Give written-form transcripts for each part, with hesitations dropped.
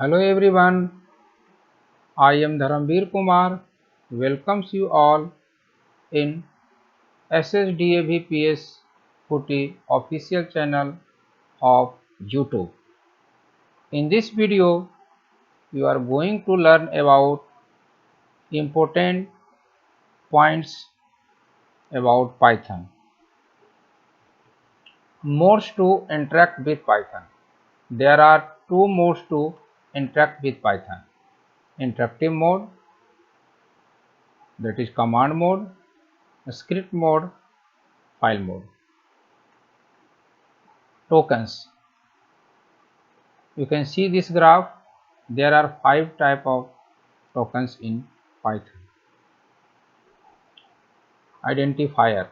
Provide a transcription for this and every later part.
Hello everyone, I am Dharamveer Kumar. Welcomes you all in SSDAVPS Footy official channel of YouTube. In this video, you are going to learn about important points about Python. Modes to interact with Python. There are two modes to interact with Python. Interactive mode, that is command mode, script mode, file mode. Tokens. You can see this graph. There are 5 type of tokens in Python. Identifier,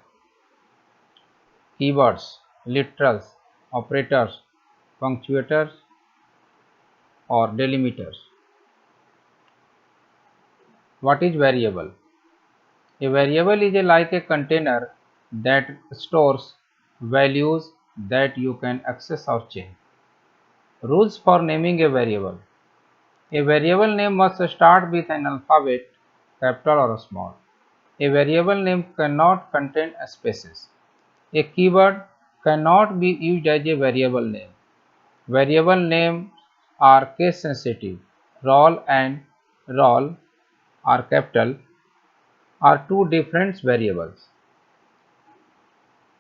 keywords, literals, operators, punctuators or delimiters. What is variable? A variable is like a container that stores values that you can access or change. Rules for naming a variable. A variable name must start with an alphabet, capital or small. A variable name cannot contain spaces. A keyword cannot be used as a variable name. Variable names are case sensitive. Roll and roll are capital are two different variables.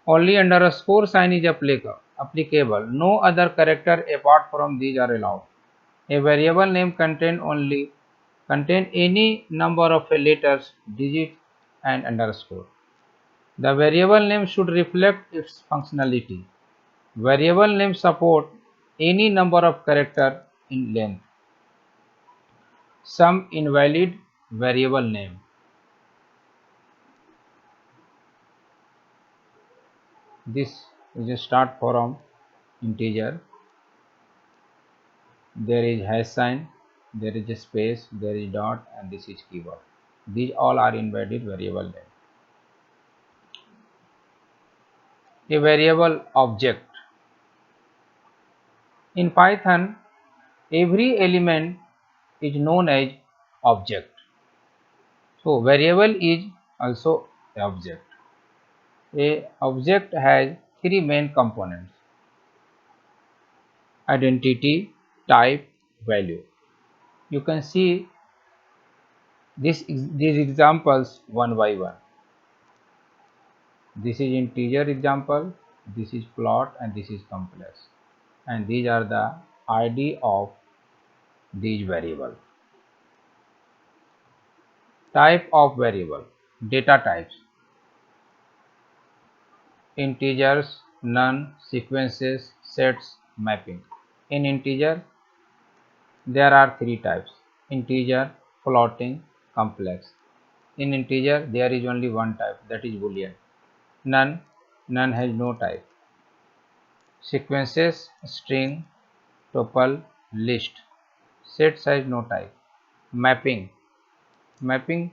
Only underscore sign is applicable. No other character apart from these are allowed. A variable name contain any number of letters, digits and underscore. The variable name should reflect its functionality. Variable name support any number of characters in length. Some invalid variable name. This is a start from integer. There is hash sign, there is a space, there is dot and this is keyword. These all are invalid variable name. A variable object. In Python, every element is known as object. So variable is also a object. A object has three main components: identity, type, value. You can see these examples one by one. This is integer example, this is float and this is complex, and these are the ID of these variable. Type of variable. Data types: integers, none, sequences, sets, mapping. In integer, there are three types: integer, floating, complex. In integer, there is only one type, that is Boolean. None, none has no type. Sequences, string, tuple, list. Sets has no type. Mapping, mapping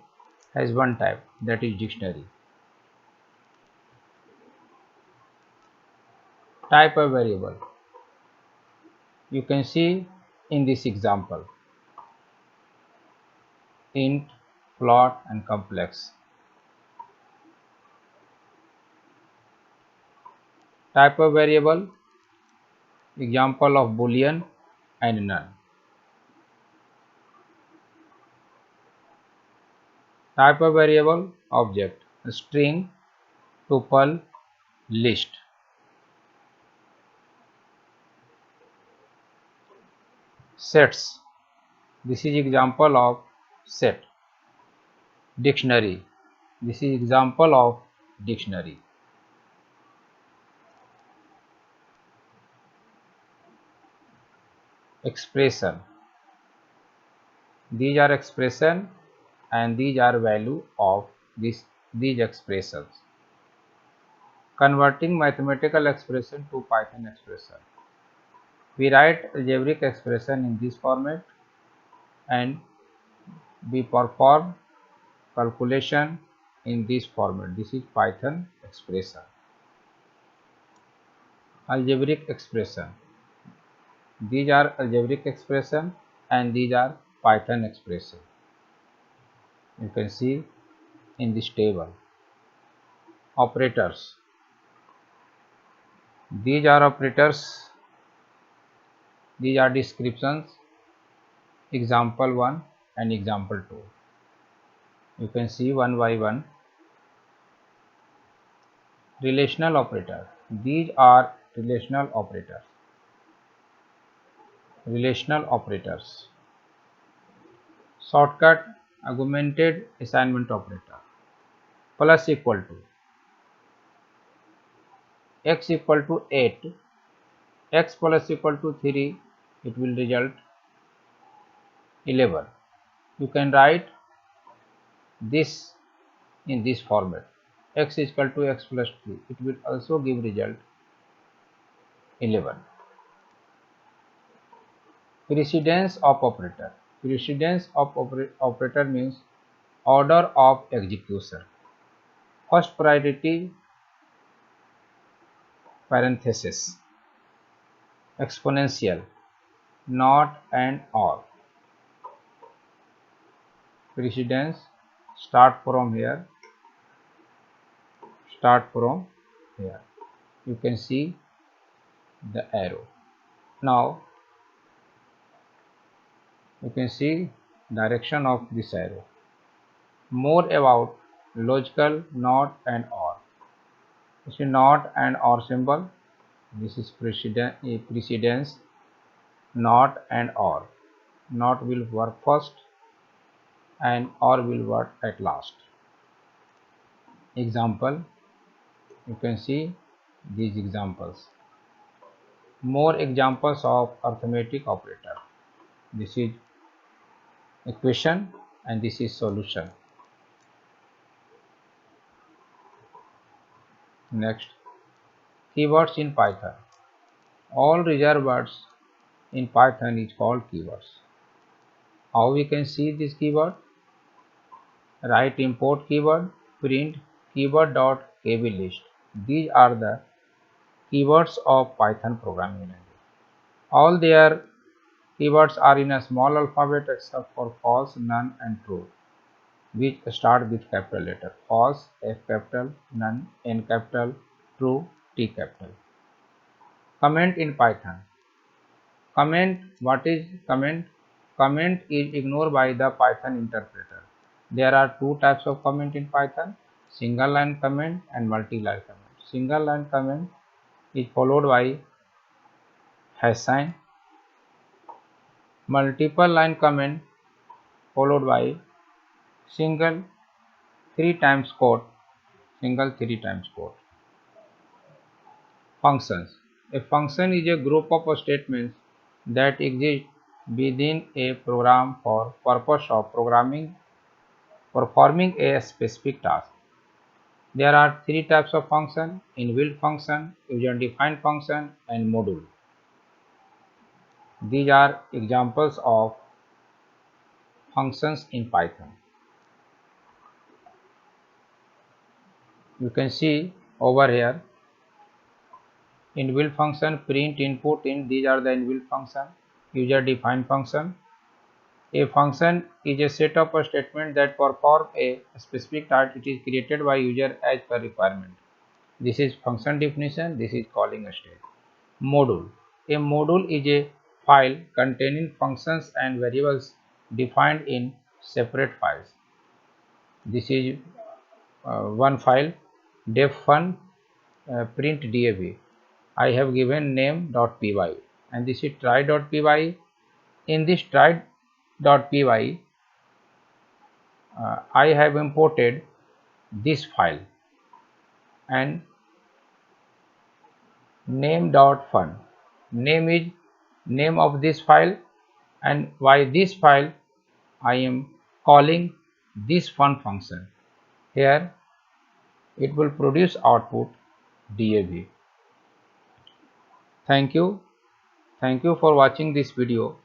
has one type, that is dictionary. Type of variable. You can see in this example: int, float and complex. Type of variable, example of Boolean and none. Type of variable, object, string, tuple, list. Sets, this is example of set. Dictionary, this is example of dictionary. Expression, these are expression and these are value of these expressions. Converting mathematical expression to Python expression. We write algebraic expression in this format and we perform calculation in this format. This is Python expression. Algebraic expression, these are algebraic expression and these are Python expression. You can see in this table. Operators. These are operators. These are descriptions. Example 1 and example 2. You can see one by one. Relational operator. These are relational operators. Relational operators. Shortcut augmented assignment operator. Plus equal to. X equal to 8. X plus equal to 3. It will result 11. You can write this in this format. X is equal to x plus 3. It will also give result 11. Precedence of operator. Precedence of operator means order of execution. First priority parenthesis. Exponential. Not and or. Precedence start from here. Start from here. You can see the arrow. Now you can see direction of this arrow. More about logical not and or. This is not and or symbol. This is precedence. Not and or. Not will work first and or will work at last. Example. You can see these examples. More examples of arithmetic operator. This is equation and this is solution. Next, keywords in Python. All reserved words in Python is called keywords. How we can see this keyword? Write import keyword, print keyword.kb list. These are the keywords of Python programming language. All their keywords are in a small alphabet except for false, none and true, which start with capital letter. False, F capital, none, N capital, true, T capital. Comment in Python. Comment. What is comment? Comment is ignored by the Python interpreter. There are two types of comment in Python: single line comment and multi-line comment. Single line comment is followed by hash sign. Multiple line comment followed by single 3 times quote. Single 3 times quote. Functions. A function is a group of statements that exist within a program for purpose of performing a specific task. There are 3 types of function: inbuilt function, user-defined function, and module. These are examples of functions in Python. You can see over here inbuilt function, print, input, in. These are the inbuilt function. User-defined function. A function is a set of statements that perform a specific task. It is created by user as per requirement. This is function definition. This is calling a state. Module. A module is a file containing functions and variables defined in separate files. This is one file, def1 print dav. I have given name.py and this is try.py. In this try.py I have imported this file and name.fun. Name is name of this file, and by this file I am calling this fun function. Here it will produce output dav. Thank you for watching this video.